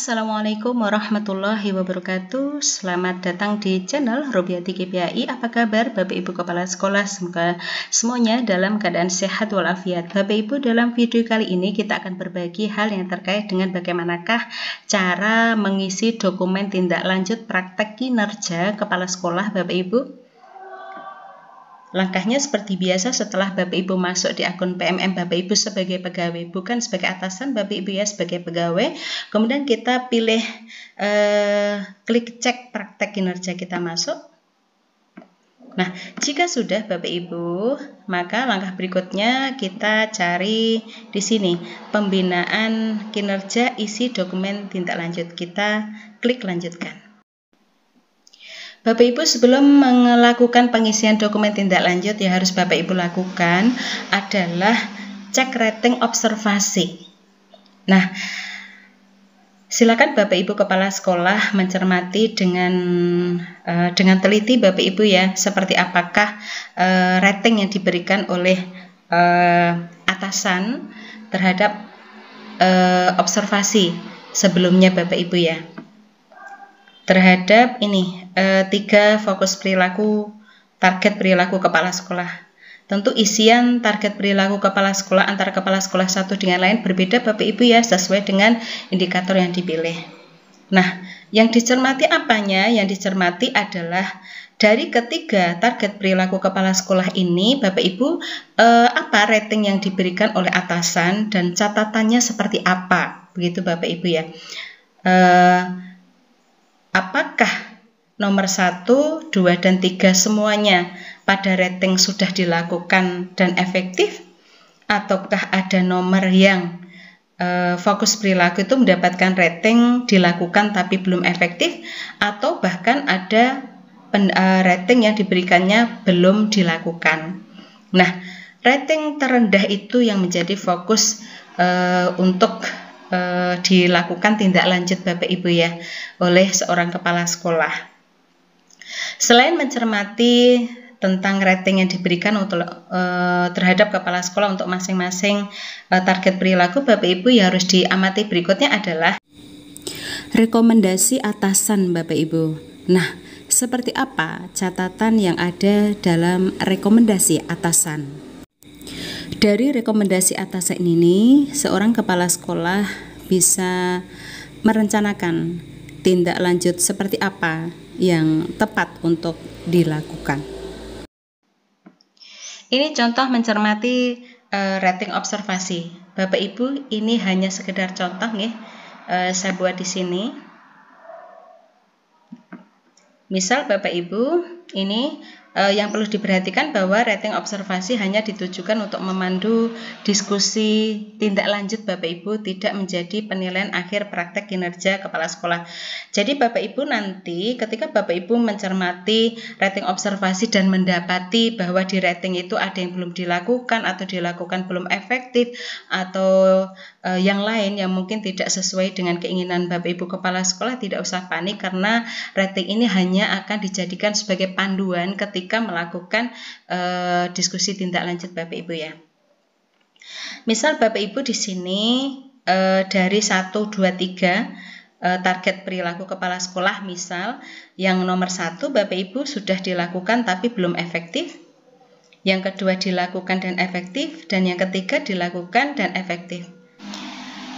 Assalamualaikum warahmatullahi wabarakatuh. Selamat datang di channel Robiati KPAI. Apa kabar Bapak Ibu Kepala Sekolah? Semoga semuanya dalam keadaan sehat walafiat. Bapak Ibu, dalam video kali ini kita akan berbagi hal yang terkait dengan bagaimanakah cara mengisi dokumen tindak lanjut praktek kinerja kepala sekolah Bapak Ibu. Langkahnya seperti biasa, setelah Bapak Ibu masuk di akun PMM Bapak Ibu sebagai pegawai, bukan sebagai atasan Bapak Ibu ya, sebagai pegawai. Kemudian kita pilih klik cek praktek kinerja, kita masuk. Nah, jika sudah Bapak Ibu, maka langkah berikutnya kita cari di sini pembinaan kinerja isi dokumen tindak lanjut. Kita klik lanjutkan. Bapak Ibu, sebelum melakukan pengisian dokumen tindak lanjut yang harus Bapak Ibu lakukan adalah cek rating observasi. Nah, silakan Bapak Ibu Kepala Sekolah mencermati dengan teliti Bapak Ibu ya, seperti apakah rating yang diberikan oleh atasan terhadap observasi sebelumnya Bapak Ibu ya. Terhadap ini 3 fokus perilaku target perilaku kepala sekolah. Tentu isian target perilaku kepala sekolah antara kepala sekolah satu dengan lain berbeda Bapak Ibu ya, sesuai dengan indikator yang dipilih. Nah, yang dicermati apanya? Yang dicermati adalah dari ketiga target perilaku kepala sekolah ini Bapak Ibu, apa rating yang diberikan oleh atasan dan catatannya seperti apa, begitu Bapak Ibu ya. Apakah nomor 1, 2, dan 3 semuanya pada rating sudah dilakukan dan efektif? Ataukah ada nomor yang fokus perilaku itu mendapatkan rating dilakukan tapi belum efektif? Atau bahkan ada rating yang diberikannya belum dilakukan? Nah, rating terendah itu yang menjadi fokus untuk dilakukan tindak lanjut Bapak Ibu ya oleh seorang kepala sekolah. Selain mencermati tentang rating yang diberikan untuk terhadap kepala sekolah untuk masing-masing target perilaku, Bapak Ibu yang harus diamati berikutnya adalah rekomendasi atasan Bapak Ibu. Nah, seperti apa catatan yang ada dalam rekomendasi atasan? Dari rekomendasi atasan ini, seorang kepala sekolah bisa merencanakan tindak lanjut seperti apa yang tepat untuk dilakukan. Ini contoh mencermati rating observasi. Bapak Ibu, ini hanya sekedar contoh nih, saya buat di sini. Misal Bapak Ibu, ini yang perlu diperhatikan bahwa rating observasi hanya ditujukan untuk memandu diskusi tindak lanjut Bapak Ibu, tidak menjadi penilaian akhir praktek kinerja kepala sekolah. Jadi Bapak Ibu nanti ketika Bapak Ibu mencermati rating observasi dan mendapati bahwa di rating itu ada yang belum dilakukan atau dilakukan belum efektif atau yang lain yang mungkin tidak sesuai dengan keinginan Bapak Ibu Kepala Sekolah, tidak usah panik karena rating ini hanya akan dijadikan sebagai panduan ketika melakukan diskusi tindak lanjut Bapak Ibu ya. Misal Bapak Ibu di sini dari 1, 2, 3 target perilaku kepala sekolah, misal yang nomor 1 Bapak Ibu sudah dilakukan tapi belum efektif, yang kedua dilakukan dan efektif, dan yang ketiga dilakukan dan efektif.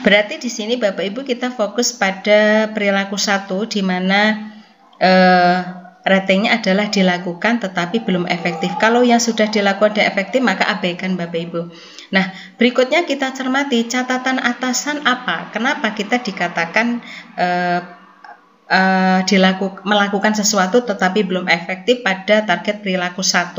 Berarti di sini Bapak Ibu kita fokus pada perilaku 1 di mana ratingnya adalah dilakukan tetapi belum efektif. Kalau yang sudah dilakukan dan efektif maka abaikan Bapak Ibu. Nah, berikutnya kita cermati catatan atasan apa? Kenapa kita dikatakan melakukan sesuatu tetapi belum efektif pada target perilaku 1,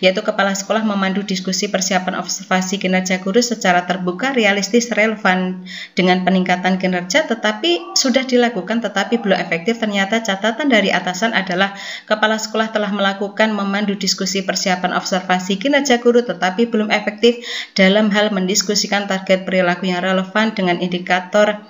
yaitu kepala sekolah memandu diskusi persiapan observasi kinerja guru secara terbuka, realistis, relevan dengan peningkatan kinerja, tetapi sudah dilakukan tetapi belum efektif. Ternyata catatan dari atasan adalah kepala sekolah telah melakukan memandu diskusi persiapan observasi kinerja guru tetapi belum efektif dalam hal mendiskusikan target perilaku yang relevan dengan indikator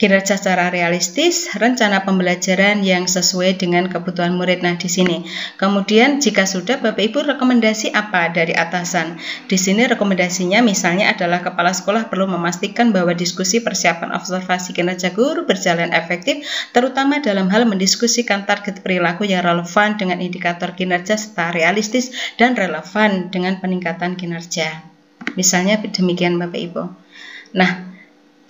kinerja secara realistis, rencana pembelajaran yang sesuai dengan kebutuhan murid. Nah, di sini. Kemudian jika sudah, Bapak Ibu rekomendasi apa dari atasan? Di sini rekomendasinya misalnya adalah kepala sekolah perlu memastikan bahwa diskusi persiapan observasi kinerja guru berjalan efektif, terutama dalam hal mendiskusikan target perilaku yang relevan dengan indikator kinerja serta realistis dan relevan dengan peningkatan kinerja. Misalnya demikian Bapak Ibu. Nah,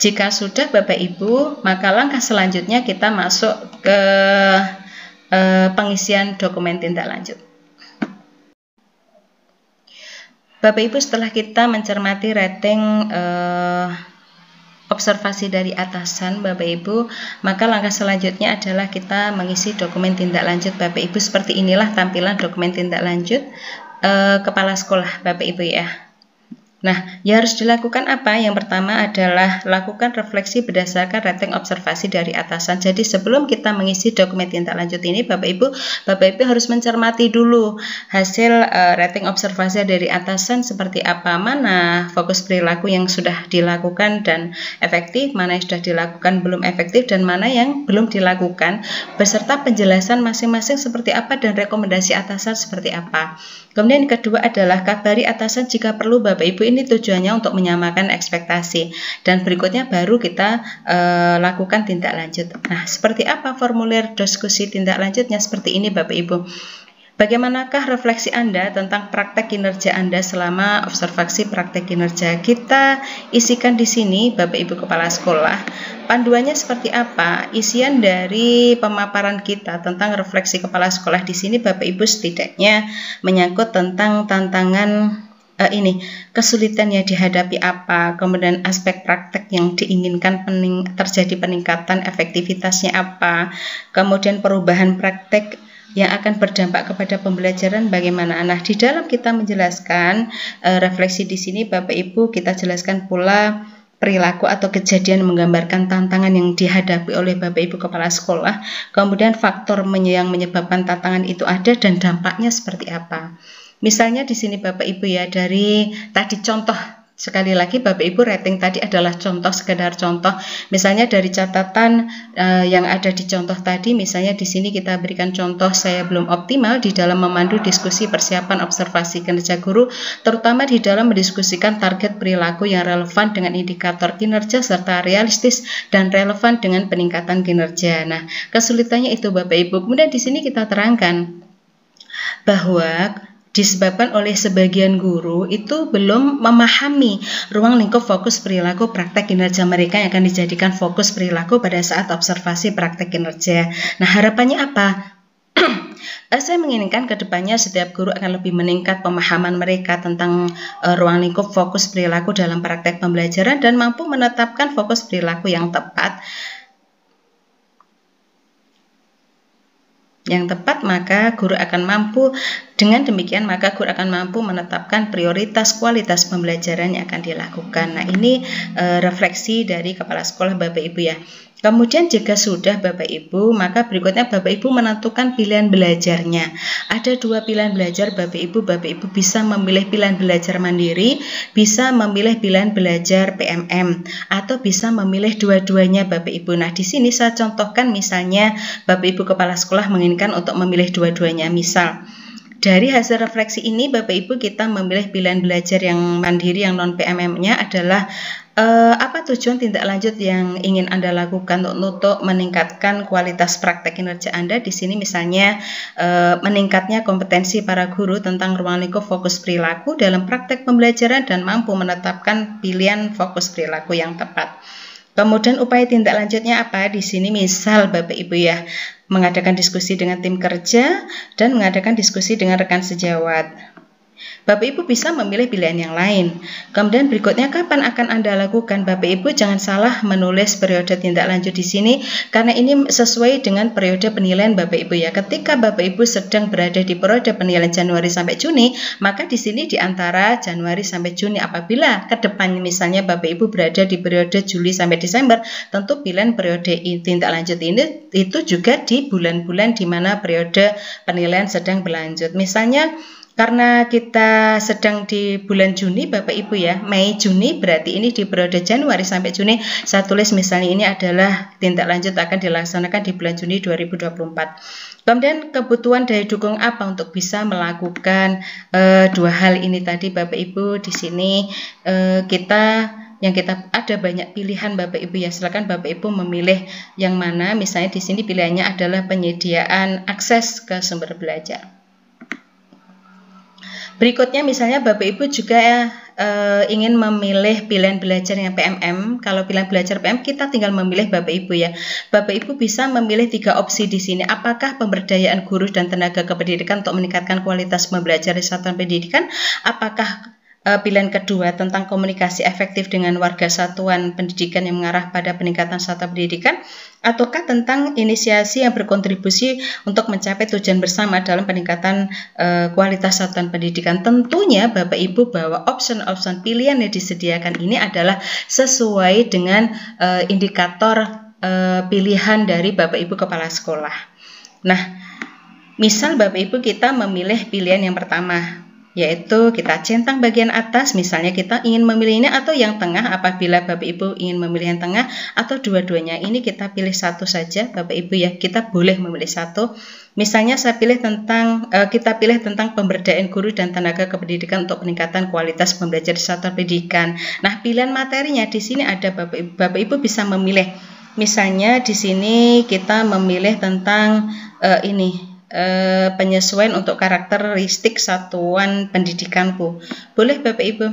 jika sudah Bapak Ibu, maka langkah selanjutnya kita masuk ke pengisian dokumen tindak lanjut. Bapak Ibu, setelah kita mencermati rating observasi dari atasan Bapak Ibu, maka langkah selanjutnya adalah kita mengisi dokumen tindak lanjut Bapak Ibu. Seperti inilah tampilan dokumen tindak lanjut kepala sekolah Bapak Ibu ya. Nah, yang harus dilakukan apa? Yang pertama adalah lakukan refleksi berdasarkan rating observasi dari atasan. Jadi sebelum kita mengisi dokumen tindak lanjut ini, Bapak Ibu harus mencermati dulu hasil rating observasi dari atasan seperti apa, mana fokus perilaku yang sudah dilakukan dan efektif, mana yang sudah dilakukan belum efektif, dan mana yang belum dilakukan, beserta penjelasan masing-masing seperti apa dan rekomendasi atasan seperti apa. Kemudian yang kedua adalah kabari atasan jika perlu Bapak Ibu, ini tujuannya untuk menyamakan ekspektasi, dan berikutnya baru kita lakukan tindak lanjut. Nah, seperti apa formulir diskusi tindak lanjutnya? Seperti ini Bapak Ibu. Bagaimanakah refleksi Anda tentang praktek kinerja Anda selama observasi praktek kinerja? Kita isikan di sini Bapak Ibu Kepala Sekolah. Panduannya seperti apa? Isian dari pemaparan kita tentang refleksi kepala sekolah di sini Bapak Ibu setidaknya menyangkut tentang tantangan kesulitan yang dihadapi apa, kemudian aspek praktek yang diinginkan terjadi peningkatan efektivitasnya apa, kemudian perubahan praktek yang akan berdampak kepada pembelajaran bagaimana. Nah, di dalam kita menjelaskan refleksi di sini Bapak Ibu, kita jelaskan pula perilaku atau kejadian menggambarkan tantangan yang dihadapi oleh Bapak Ibu Kepala Sekolah, kemudian faktor yang menyebabkan tantangan itu ada dan dampaknya seperti apa. Misalnya di sini Bapak Ibu ya, dari tadi contoh, sekali lagi Bapak Ibu, rating tadi adalah contoh, sekedar contoh. Misalnya dari catatan yang ada di contoh tadi, misalnya di sini kita berikan contoh, saya belum optimal di dalam memandu diskusi persiapan observasi kinerja guru, terutama di dalam mendiskusikan target perilaku yang relevan dengan indikator kinerja serta realistis dan relevan dengan peningkatan kinerja. Nah, kesulitannya itu Bapak Ibu. Kemudian di sini kita terangkan bahwa disebabkan oleh sebagian guru itu belum memahami ruang lingkup fokus perilaku praktek kinerja mereka yang akan dijadikan fokus perilaku pada saat observasi praktek kinerja. Nah, harapannya apa? Saya menginginkan kedepannya setiap guru akan lebih meningkat pemahaman mereka tentang ruang lingkup fokus perilaku dalam praktek pembelajaran dan mampu menetapkan fokus perilaku yang tepat. Maka guru akan mampu, dengan demikian maka guru akan mampu menetapkan prioritas kualitas pembelajaran yang akan dilakukan. Nah, ini refleksi dari kepala sekolah Bapak Ibu ya. Kemudian jika sudah Bapak Ibu, maka berikutnya Bapak Ibu menentukan pilihan belajarnya. Ada dua pilihan belajar Bapak Ibu. Bapak Ibu bisa memilih pilihan belajar mandiri, bisa memilih pilihan belajar PMM, atau bisa memilih dua-duanya Bapak Ibu. Nah, di sini saya contohkan misalnya Bapak Ibu Kepala Sekolah menginginkan untuk memilih dua-duanya. Misal, dari hasil refleksi ini Bapak Ibu kita memilih pilihan belajar yang mandiri, yang non PMM-nya adalah apa tujuan tindak lanjut yang ingin Anda lakukan untuk meningkatkan kualitas praktek kinerja Anda. Di sini misalnya meningkatnya kompetensi para guru tentang ruang lingkup fokus perilaku dalam praktek pembelajaran dan mampu menetapkan pilihan fokus perilaku yang tepat. Kemudian upaya tindak lanjutnya apa? Di sini misal Bapak Ibu ya, mengadakan diskusi dengan tim kerja dan mengadakan diskusi dengan rekan sejawat. Bapak Ibu bisa memilih pilihan yang lain. Kemudian berikutnya kapan akan Anda lakukan? Bapak Ibu jangan salah menulis periode tindak lanjut di sini karena ini sesuai dengan periode penilaian Bapak Ibu ya. Ketika Bapak Ibu sedang berada di periode penilaian Januari sampai Juni, maka di sini di antara Januari sampai Juni. Apabila ke depannya misalnya Bapak Ibu berada di periode Juli sampai Desember, tentu pilihan periode tindak lanjut ini itu juga di bulan-bulan di mana periode penilaian sedang berlanjut. Misalnya Karena kita sedang di bulan Juni Bapak Ibu ya, Mei Juni, berarti ini di periode Januari sampai Juni. Saya tulis misalnya ini adalah tindak lanjut akan dilaksanakan di bulan Juni 2024. Kemudian kebutuhan daya dukung apa untuk bisa melakukan dua hal ini tadi Bapak Ibu. Di sini kita ada banyak pilihan Bapak Ibu ya. Silakan Bapak Ibu memilih yang mana. Misalnya di sini pilihannya adalah penyediaan akses ke sumber belajar. Berikutnya misalnya Bapak Ibu juga ingin memilih pilihan belajar yang PMM. Kalau pilihan belajar PMM kita tinggal memilih Bapak Ibu ya. Bapak Ibu bisa memilih 3 opsi di sini. Apakah pemberdayaan guru dan tenaga kependidikan untuk meningkatkan kualitas pembelajaran di satuan pendidikan? Apakah pilihan kedua tentang komunikasi efektif dengan warga satuan pendidikan yang mengarah pada peningkatan satuan pendidikan, ataukah tentang inisiasi yang berkontribusi untuk mencapai tujuan bersama dalam peningkatan kualitas satuan pendidikan? Tentunya Bapak Ibu bahwa option-option pilihan yang disediakan ini adalah sesuai dengan indikator pilihan dari Bapak Ibu Kepala Sekolah. Nah, misal Bapak Ibu kita memilih pilihan yang pertama, yaitu kita centang bagian atas, misalnya kita ingin memilih ini, atau yang tengah apabila Bapak Ibu ingin memilih yang tengah, atau dua-duanya. Ini kita pilih satu saja Bapak Ibu ya, kita boleh memilih satu. Misalnya saya pilih kita pilih tentang pemberdayaan guru dan tenaga kependidikan untuk peningkatan kualitas pembelajaran di satuan pendidikan. Nah, pilihan materinya di sini ada Bapak Ibu bisa memilih. Misalnya di sini kita memilih tentang penyesuaian untuk karakteristik satuan pendidikanku. Boleh Bapak Ibu.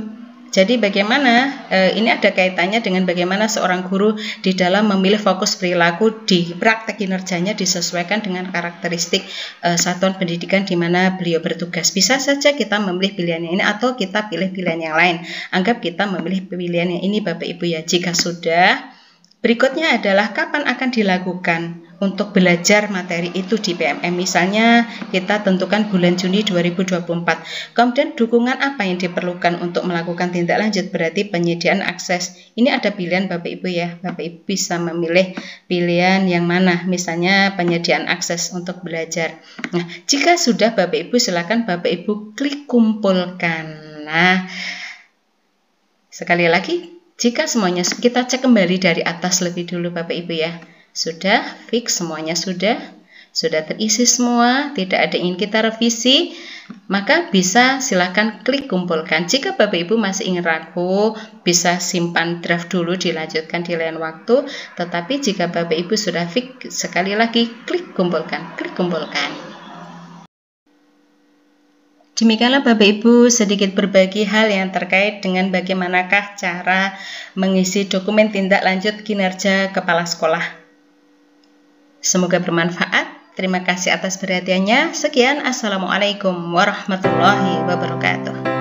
Jadi bagaimana ini ada kaitannya dengan bagaimana seorang guru di dalam memilih fokus perilaku di praktek kinerjanya disesuaikan dengan karakteristik satuan pendidikan di mana beliau bertugas. Bisa saja kita memilih pilihan yang ini atau kita pilih pilihan yang lain. Anggap kita memilih pilihan yang ini Bapak Ibu ya. Jika sudah, berikutnya adalah kapan akan dilakukan untuk belajar materi itu di PMM. Misalnya kita tentukan bulan Juni 2024. Kemudian dukungan apa yang diperlukan untuk melakukan tindak lanjut, berarti penyediaan akses. Ini ada pilihan Bapak Ibu ya. Bapak Ibu bisa memilih pilihan yang mana. Misalnya penyediaan akses untuk belajar. Nah, jika sudah Bapak Ibu silakan Bapak Ibu klik kumpulkan. Nah, sekali lagi, jika semuanya kita cek kembali dari atas lebih dulu Bapak Ibu ya. Sudah fix semuanya, sudah terisi semua, tidak ada yang ingin kita revisi, maka bisa silakan klik kumpulkan. Jika Bapak Ibu masih ingin ragu, bisa simpan draft dulu, dilanjutkan di lain waktu. Tetapi jika Bapak Ibu sudah fix, sekali lagi klik kumpulkan, Demikianlah Bapak Ibu sedikit berbagi hal yang terkait dengan bagaimanakah cara mengisi dokumen tindak lanjut kinerja kepala sekolah. Semoga bermanfaat. Terima kasih atas perhatiannya. Sekian, Assalamualaikum warahmatullahi wabarakatuh.